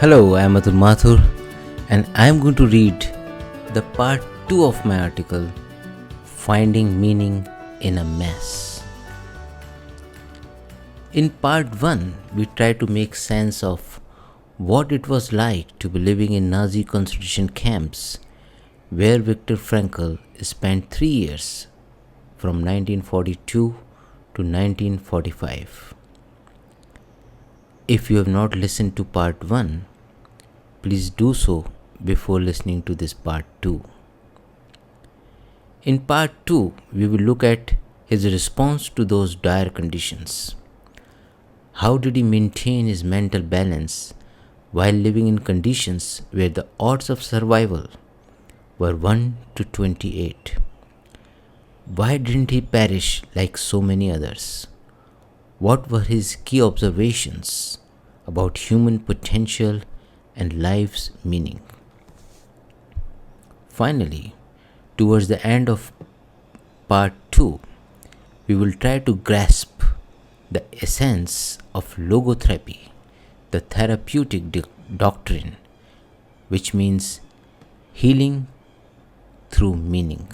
Hello, I am Atul Mathur and I am going to read the part 2 of my article, Finding Meaning in a Mess. In part 1, we tried to make sense of what it was like to be living in Nazi concentration camps where Viktor Frankl spent 3 years from 1942 to 1945. If you have not listened to part 1, please do so before listening to this part 2. In part 2, we will look at his response to those dire conditions. How did he maintain his mental balance while living in conditions where the odds of survival were 1 to 28? Why didn't he perish like so many others? What were his key observations about human potential and life's meaning? Finally, towards the end of part 2, we will try to grasp the essence of logotherapy, the therapeutic doctrine, which means healing through meaning.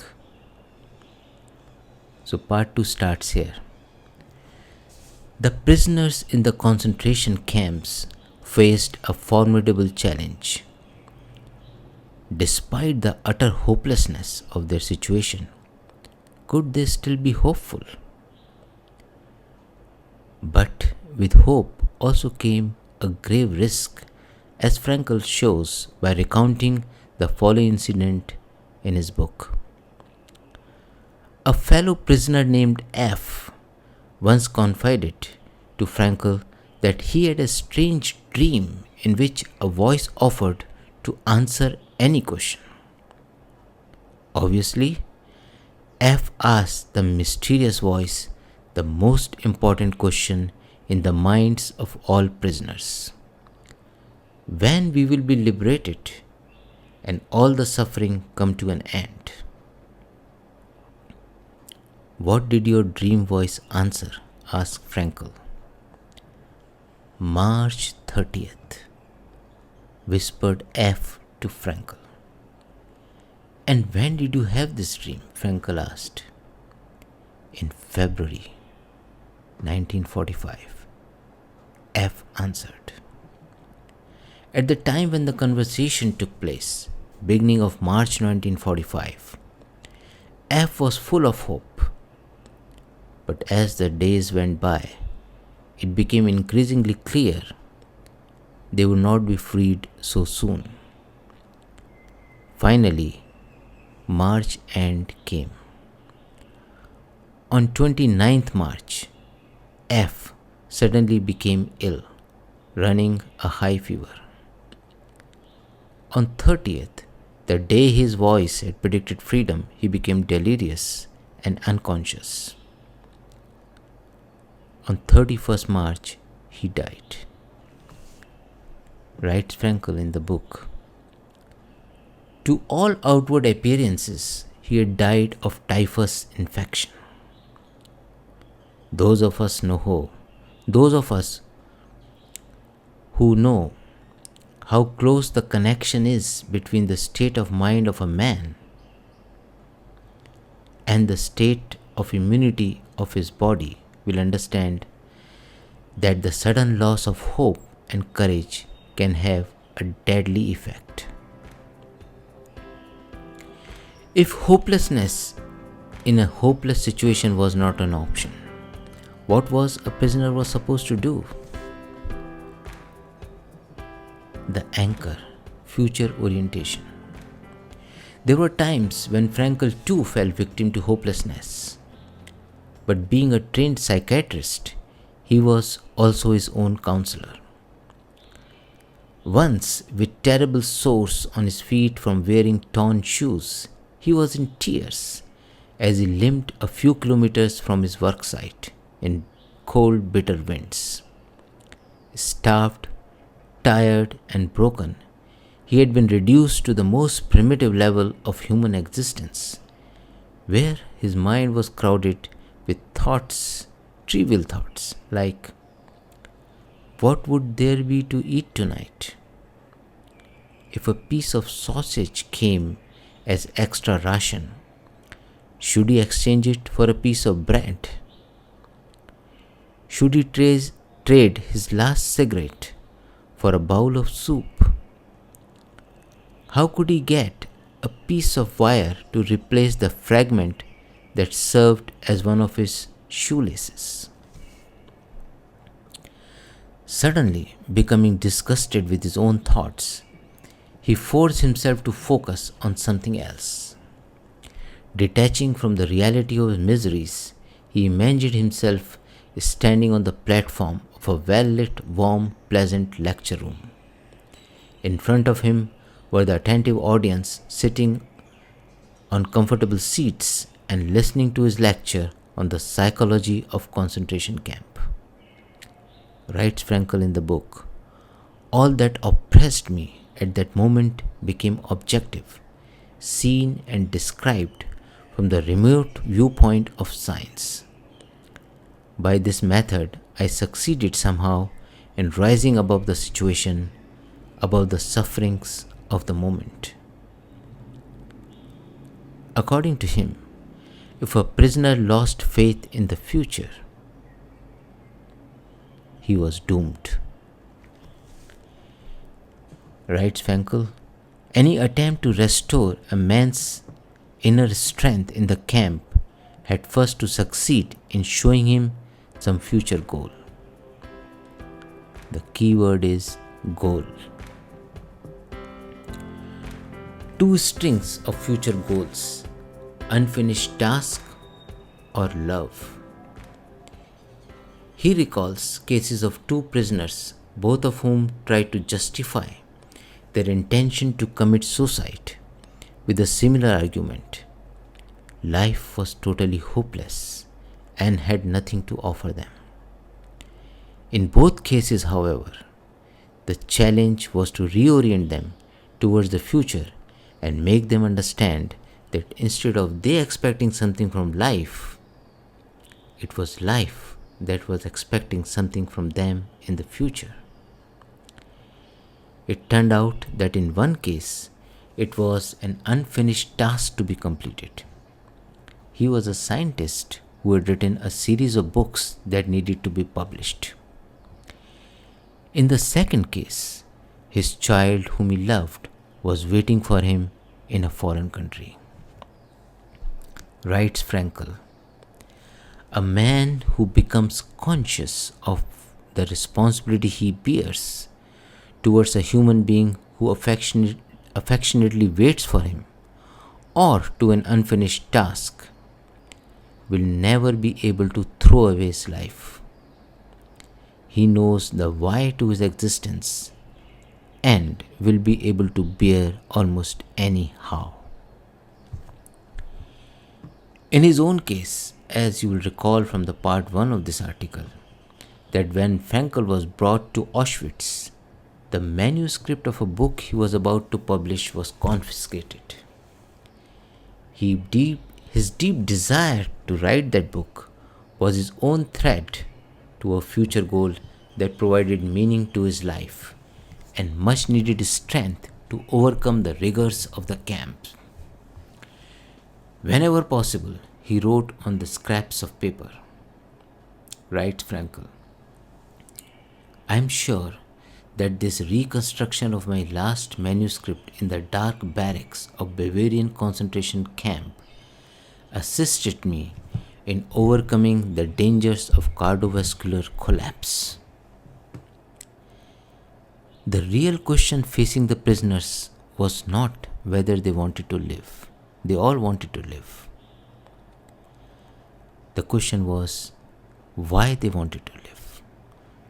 So part 2 starts here. The prisoners in the concentration camps faced a formidable challenge. Despite the utter hopelessness of their situation, could they still be hopeful? But with hope also came a grave risk, as Frankl shows by recounting the following incident in his book. A fellow prisoner named F once confided to Frankl that he had a strange dream in which a voice offered to answer any question. Obviously, F asked the mysterious voice the most important question in the minds of all prisoners: when we will be liberated and all the suffering come to an end. What did your dream voice answer? Asked Frankl. March 30th, whispered F to Frankl. And when did you have this dream? Frankl asked. In February 1945, F answered. At the time when the conversation took place, beginning of March 1945, F was full of hope. But as the days went by, it became increasingly clear they would not be freed so soon. Finally, March end came. On 29th March, F suddenly became ill, running a high fever. On 30th, the day his voice had predicted freedom, he became delirious and unconscious. On 31st March, he died. Writes Frankl in the book. To all outward appearances, he had died of typhus infection. Those of us who know how close the connection is between the state of mind of a man and the state of immunity of his body will understand that the sudden loss of hope and courage can have a deadly effect. If hopelessness in a hopeless situation was not an option, what was a prisoner was supposed to do? The anchor, future orientation. There were times when Frankl too fell victim to hopelessness. But being a trained psychiatrist, he was also his own counselor. Once, with terrible sores on his feet from wearing torn shoes, he was in tears as he limped a few kilometers from his work site in cold, bitter winds. Starved, tired, and broken, he had been reduced to the most primitive level of human existence, where his mind was crowded with thoughts, trivial thoughts like, what would there be to eat tonight? if a piece of sausage came as extra ration, should he exchange it for a piece of bread? Should he trade his last cigarette for a bowl of soup? How could he get a piece of wire to replace the fragment that served as one of his shoelaces? Suddenly, becoming disgusted with his own thoughts, he forced himself to focus on something else. Detaching from the reality of his miseries, he imagined himself standing on the platform of a well-lit, warm, pleasant lecture room. In front of him were the attentive audience sitting on comfortable seats and listening to his lecture on the psychology of concentration camp. Writes Frankl in the book, all that oppressed me at that moment became objective, seen and described from the remote viewpoint of science. By this method, I succeeded somehow in rising above the situation, above the sufferings of the moment. According to him, if a prisoner lost faith in the future, he was doomed. Writes Frankl, any attempt to restore a man's inner strength in the camp had first to succeed in showing him some future goal. The key word is goal. Two strings of future goals, unfinished task or love. He recalls cases of two prisoners, both of whom tried to justify their intention to commit suicide with a similar argument. Life was totally hopeless and had nothing to offer them. In both cases, however, the challenge was to reorient them towards the future and make them understand that instead of they expecting something from life, it was life that was expecting something from them in the future. It turned out that in one case, it was an unfinished task to be completed. He was a scientist who had written a series of books that needed to be published. In the second case, his child whom he loved was waiting for him in a foreign country. Writes Frankl, a man who becomes conscious of the responsibility he bears towards a human being who affectionately waits for him, or to an unfinished task, will never be able to throw away his life. He knows the why to his existence and will be able to bear almost any how. In his own case, as you will recall from the part 1 of this article, that when Frankl was brought to Auschwitz, the manuscript of a book he was about to publish was confiscated. His deep desire to write that book was his own thread to a future goal that provided meaning to his life and much needed strength to overcome the rigors of the camp. Whenever possible, he wrote on the scraps of paper. Writes Frankl, I am sure that this reconstruction of my last manuscript in the dark barracks of Bavarian concentration camp assisted me in overcoming the dangers of cardiovascular collapse. The real question facing the prisoners was not whether they wanted to live. They all wanted to live. The question was why they wanted to live.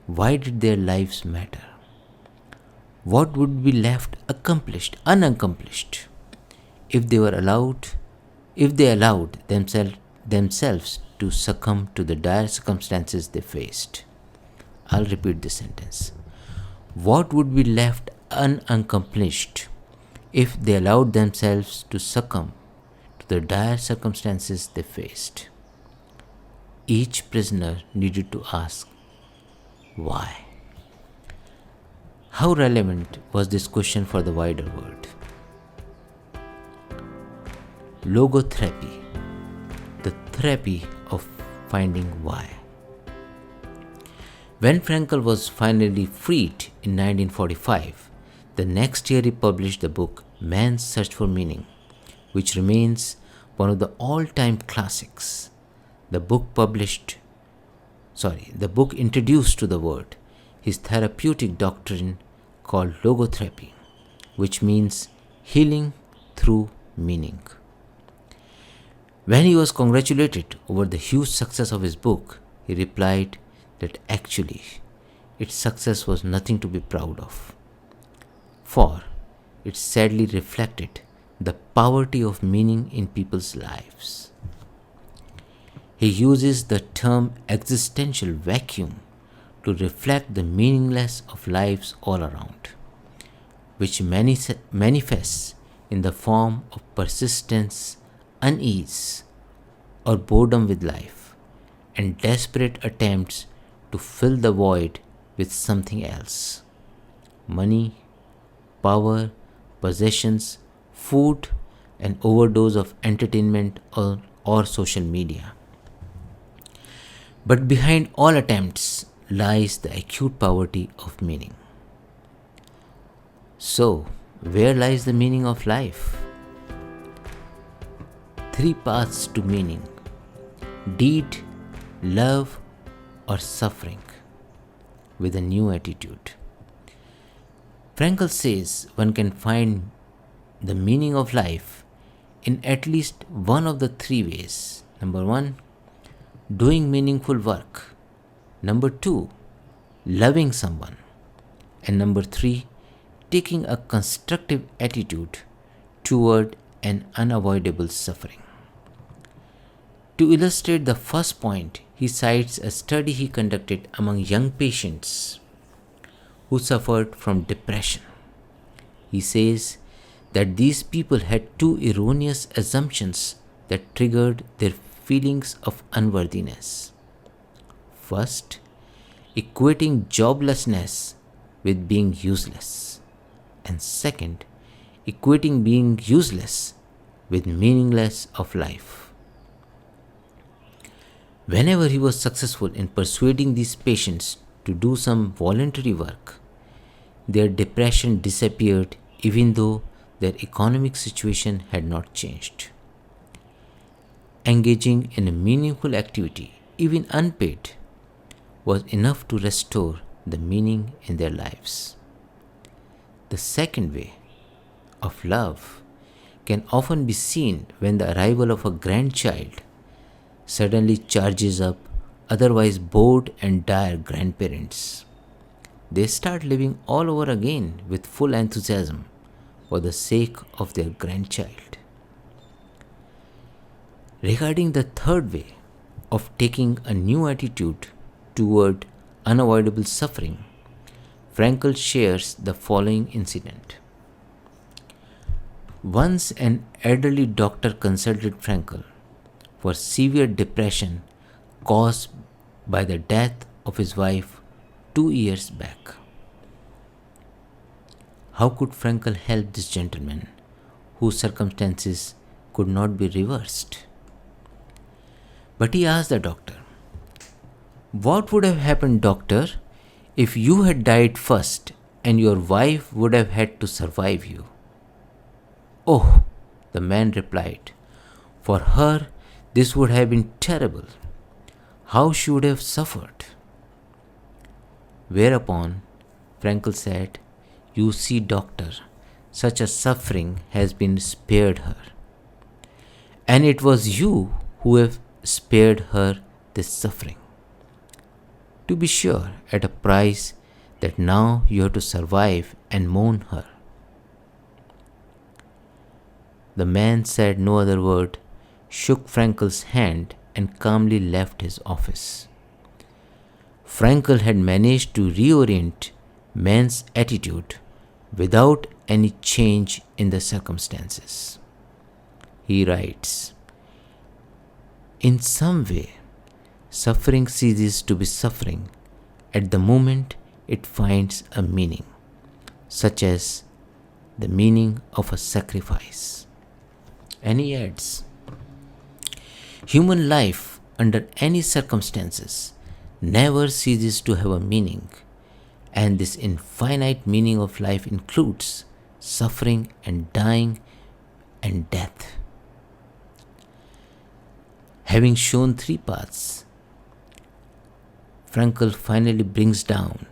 Why did their lives matter? What would be left unaccomplished, if they allowed themselves to succumb to the dire circumstances they faced? I'll repeat this sentence. What would be left unaccomplished if they allowed themselves to succumb to the dire circumstances they faced? Each prisoner needed to ask, why? How relevant was this question for the wider world? Logotherapy, the therapy of finding why. When Frankl was finally freed in 1945, the next year he published the book Man's Search for Meaning, which remains one of the all-time classics. The book introduced to the world his therapeutic doctrine called logotherapy, which means healing through meaning. When he was congratulated over the huge success of his book, he replied that actually its success was nothing to be proud of, for it sadly reflected the poverty of meaning in people's lives. He uses the term existential vacuum to reflect the meaninglessness of lives all around, which manifests in the form of persistence, unease, or boredom with life, and desperate attempts to fill the void with something else: money, power, possessions, food, an overdose of entertainment or social media. But behind all attempts lies the acute poverty of meaning. So, where lies the meaning of life? 3 paths to meaning: deed, love, or suffering, with a new attitude. Frankl says one can find the meaning of life in at least one of the 3 ways. Number 1, doing meaningful work. Number 2, loving someone. And number 3, taking a constructive attitude toward an unavoidable suffering. To illustrate the first point, he cites a study he conducted among young patients who suffered from depression. He says that these people had 2 erroneous assumptions that triggered their feelings of unworthiness. First, equating joblessness with being useless. And second, equating being useless with meaninglessness of life. Whenever he was successful in persuading these patients to do some voluntary work, their depression disappeared even though their economic situation had not changed. Engaging in a meaningful activity, even unpaid, was enough to restore the meaning in their lives. The second way, of love, can often be seen when the arrival of a grandchild suddenly charges up otherwise bored and dire grandparents. They start living all over again with full enthusiasm for the sake of their grandchild. Regarding the third way of taking a new attitude toward unavoidable suffering, Frankl shares the following incident. Once an elderly doctor consulted Frankl for severe depression caused by the death of his wife 2 years back. How could Frankl help this gentleman whose circumstances could not be reversed? But he asked the doctor, "What would have happened, doctor, if you had died first and your wife would have had to survive you?" "Oh," the man replied, "for her this would have been terrible. How she would have suffered." Whereupon Frankl said, "You see, doctor, such a suffering has been spared her. And it was you who have spared her this suffering. To be sure, at a price that now you have to survive and mourn her." The man said no other word, shook Frankl's hand, and calmly left his office. Frankl had managed to reorient man's attitude without any change in the circumstances. He writes, "In some way, suffering ceases to be suffering at the moment it finds a meaning, such as the meaning of a sacrifice. And he adds, human life, under any circumstances, never ceases to have a meaning, and this infinite meaning of life includes suffering and dying and death. Having shown three paths, Frankl finally brings down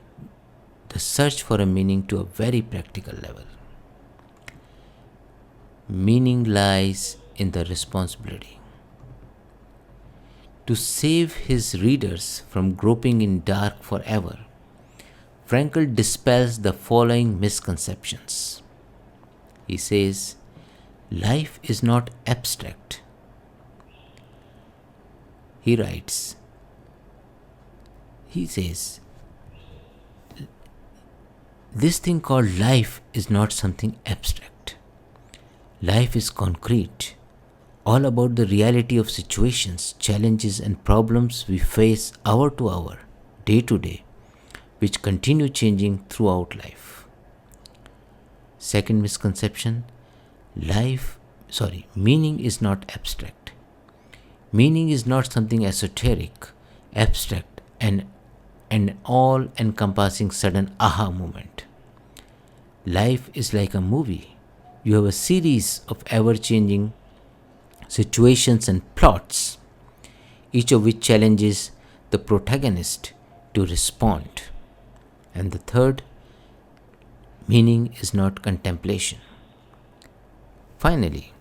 the search for a meaning to a very practical level. Meaning lies in the responsibility. To save his readers from groping in dark forever, Frankl dispels the following misconceptions. He says, life is not abstract. He says, this thing called life is not something abstract. Life is concrete, all about the reality of situations, challenges, and problems we face hour to hour, day to day, which continue changing throughout life. Second misconception, meaning is not abstract. Meaning is not something esoteric, abstract, and an all-encompassing sudden aha moment. Life is like a movie. You have a series of ever-changing situations and plots, each of which challenges the protagonist to respond. And the third, meaning is not contemplation. Finally,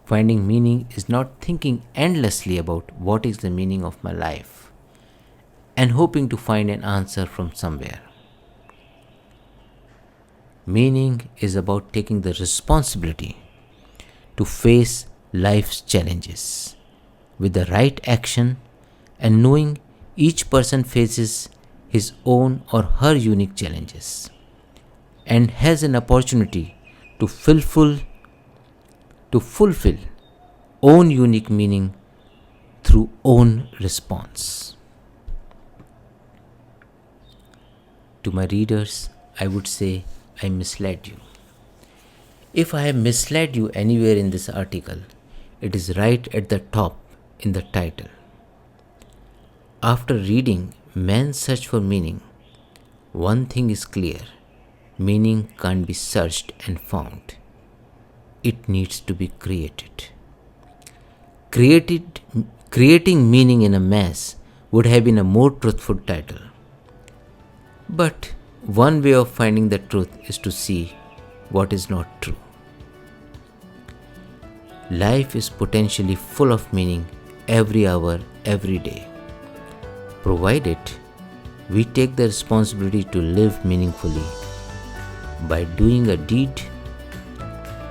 finding meaning is not thinking endlessly about what is the meaning of my life and hoping to find an answer from somewhere. Meaning is about taking the responsibility to face life's challenges with the right action and knowing each person faces his own or her unique challenges and has an opportunity to fulfill own unique meaning through own response. To my readers, I would say I misled you. If I have misled you anywhere in this article, it is right at the top in the title. After reading Man's Search for Meaning, one thing is clear: meaning can't be searched and found. It needs to be created. Creating meaning in a mess would have been a more truthful title. But one way of finding the truth is to see what is not true. Life is potentially full of meaning every hour, every day, provided we take the responsibility to live meaningfully by doing a deed,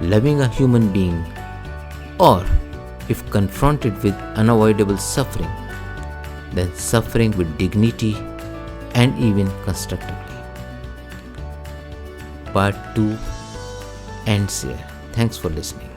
loving a human being, or if confronted with unavoidable suffering, then suffering with dignity and even constructively. Part 2 ends here. Thanks for listening.